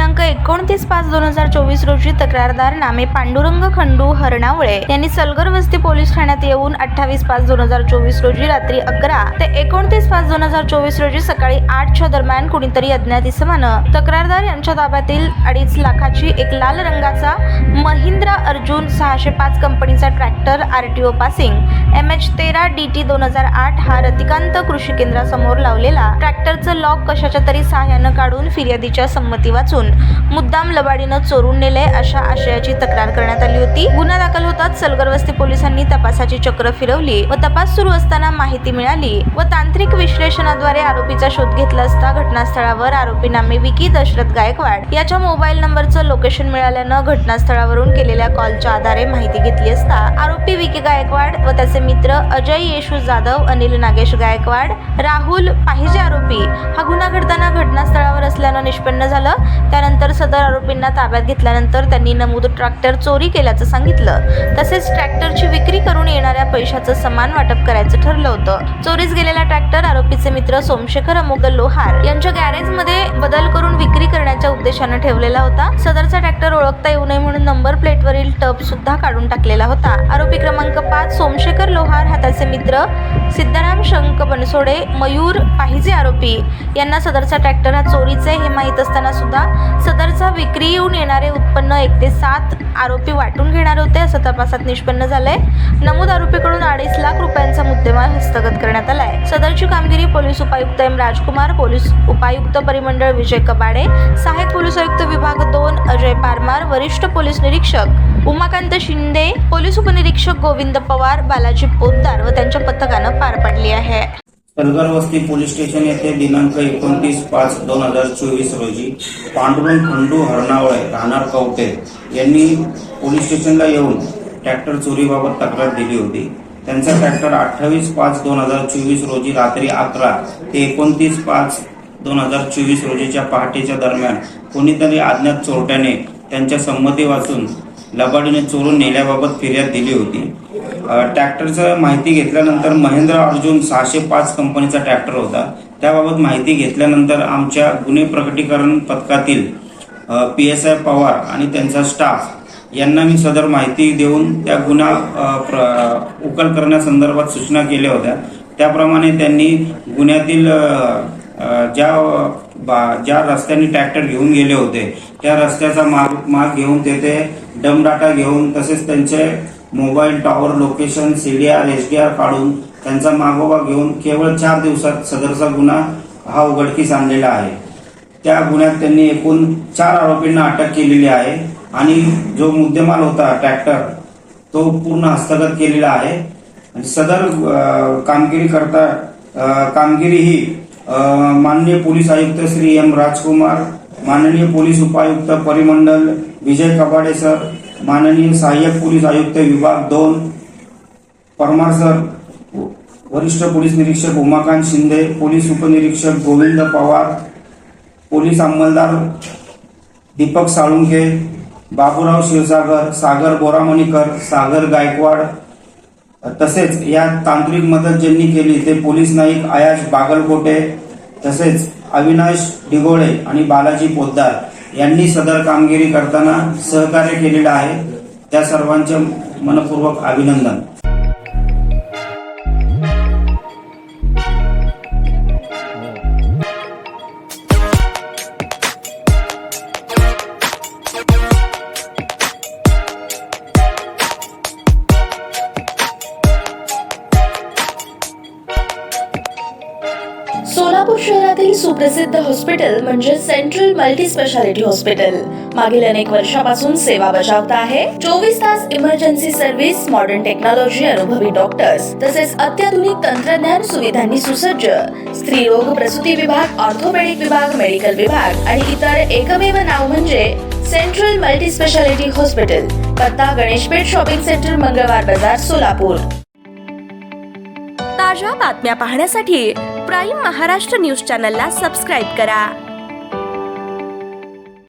दिनांक 29/5/2024 रोजी तक्रारदार नामे पांडुरंग खंडू हरणावळे यांनी सलगर वस्ती पोलीस ठाण्यात येऊन 28/5/2024 रोजी रात्री 11 ते 29/5/2024 रोजी सकाळी 8च्या दरम्यान कुणीतरी अज्ञात इसमानं तक्रारदार यांच्या ताब्यातील 2.5 लाखाची एक लाल रंगाचा महिंद्रा अर्जुन 605 कंपनीचा tractor RTO passing MH13 DT 2008 हा रतिकांत कृषी केंद्रासमोर लावलेला ट्रॅक्टरचं लॉक कशाच्या तरी सहाय्यानं काढून फिर्यादीच्या संमती वाचून मुद्दाम लबाडीनं चोरून नेले अशा आशयाची तक्रार करण्यात आली होती। गुन्हा दाखल होताच सलगर वस्ती पोलिसांनी तपासाची चक्र फिरवली व तपास सुरू असताना माहिती मिळाली व तांत्रिक विश्लेषणाद्वारे आरोपीचा शोध घेतला असता घटनास्थळावर आरोपी नामे विकी दशरथ गायकवाड याच्या मोबाईल नंबरचं लोकेशन मिळाल्यानं घटनास्थळावरून केलेल्या कॉलच्या आधारे माहिती घेतली असता आरोपी विकी गायकवाड व त्याचे मित्र अजय येशू जाधव, अनिल नागेश गायकवाड, राहुल पाहिजे आरोपी हा गुन्हा घडताना घटनास्थळावर असल्यानं निष्पन्न झालं। त्यानंतर सदर आरोपींना ताब्यात घेतल्यानंतर त्यांनी नमूद ट्रॅक्टर चोरी केल्याचं सांगितलं। तसेच ट्रॅक्टरची विक्री करून येणाऱ्या पैशाचं समान वाटप करायचं ठरलं होतं। चोरीस गेलेला ट्रॅक्टर आरोपीचे मित्र सोमशेखर अमोग लोहार यांच्या गॅरेजमध्ये बदल करून विक्री करण्याच्या उद्देशानं ठेवलेला होता। सदरचा ट्रॅक्टर ओळखता येऊ नये म्हणून नंबर प्लेटवरील टप सुद्धा काढून टाकलेला होता। आरोपी क्रमांक 5 सोमशेखर लोहार हा त्याचे मित्र सिद्धाराम शंक बनसोडे, मयूर पाहिजे आरोपी यांना सदरचा ट्रॅक्टर हा चोरीचा हे माहीत असताना सुद्धा सदरचा विक्री येऊन येणारे उत्पन्न 1 ते 7 आरोपी वाटून घेणार होते असं तपासात निष्पन्न झालंय। नमूद आरोपीकडून 2.5 लाख रुपयांचा मुद्देमाल हस्तगत करण्यात आलाय। सदरची कामगिरी पोलीस उपायुक्त M राजकुमार, पोलीस उपायुक्त परिमंडळ विजय कबाडे, सहाय्यक पोलीस आयुक्त विभाग 2 अजय पारमार, वरिष्ठ पोलीस निरीक्षक उमाकांत शिंदे, पोलीस उपनिरीक्षक गोविंद पवार, बालाजी पोद्दार व त्यांच्या पथकानं पार पाडली आहे। सलगर वस्ती पोलीस स्टेशन येथे दिनांक 29/5/2024 रोजी पांडुरंग खंडू हरणावळे राहणार कवटे यांनी पोलीस स्टेशनला येऊन ट्रॅक्टर चोरीबाबत तक्रार दिली होती। त्यांचा ट्रॅक्टर 28/5/2024 रोजी रात्री 11 ते 29/5/2024 रोजीच्या पहाटेच्या दरम्यान कोणीतरी अज्ञात चोरट्याने त्यांच्या संमती वाचून लबाडीने चोरून नेल्याबाबत फिर्याद दिली होती। ट्रॅक्टरचं माहिती घेतल्यानंतर महिंद्रा अर्जुन 605 कंपनीचा ट्रॅक्टर होता। त्याबाबत माहिती घेतल्यानंतर आमच्या गुन्हे प्रकटीकरण पथकातील PSI पवार आणि त्यांचा स्टाफ यांना मी सदर माहिती देऊन त्या गुन्हा उकल करण्यासंदर्भात सूचना केल्या होत्या। त्याप्रमाणे त्यांनी गुन्ह्यातील ज्या रस्त्याने ट्रॅक्टर घेऊन गेले होते त्या रस्त्याचा माग घेऊन तेथे डम डाटा घेऊन तसेच त्यांचे mobile tower location CDR SDR काढून त्यांचा मागोवा घेऊन केवळ 4 दिवसात सदरचा गुन्हा हा उघडकीस आणलेला आहे। त्या गुन्ह्यात त्यांनी एकूण 4 आरोपींना अटक केलेली आहे आणि जो मुद्देमाल होता ट्रॅक्टर तो पूर्ण हस्तगत केलेला आहे। आणि सदर कामगिरी ही माननीय पोलीस आयुक्त श्री M राजकुमार, माननीय पोलीस उपायुक्त परिमंडल विजय कबाडे सर, माननीय सहाय्यक पोलीस आयुक्त विभाग 2 परमार सर, वरिष्ठ पोलीस निरीक्षक उमाकांत शिंदे, पोलीस उपनिरीक्षक गोविंद पवार, पोलीस अंमलदार दीपक साळुंखे, बाबूराव क्षीरसागर, सागर बोरामणीकर, सागर गायकवाड तसेच या तांत्रिक मदत ज्यांनी केली ते पोलीस नाईक आयाश बागलकोटे तसेच अविनाश डिगोळे आणि बालाजी पोद्दार यांनी सदर कामगिरी करताना सहकार्य केलेलं आहे। त्या सर्वांचे मनपूर्वक अभिनंदन। सोलापूर शहरातील सुप्रसिद्ध हॉस्पिटल म्हणजे सेंट्रल मल्टी स्पेशालिटी हॉस्पिटल मागील अनेक वर्षापासून सेवा बजावत आहे। 24 तास इमर्जन्सी सर्व्हिस, मॉडर्न टेक्नॉलॉजी, अनुभवी डॉक्टर्स तसेच अत्याधुनिक तंत्रज्ञान सुविधांनी सुसज्ज स्त्रीरोग प्रसूती विभाग, ऑर्थोपेडिक विभाग, मेडिकल विभाग आणि इतर एकमेव नाव म्हणजे सेंट्रल मल्टी स्पेशालिटी हॉस्पिटल। पत्ता गणेशपेठ शॉपिंग सेंटर, मंगळवार बाजार, सोलापूर। ताज्या बातम्या पाहण्यासाठी प्राईम महाराष्ट्र न्यूज चॅनलला सबस्क्राईब करा।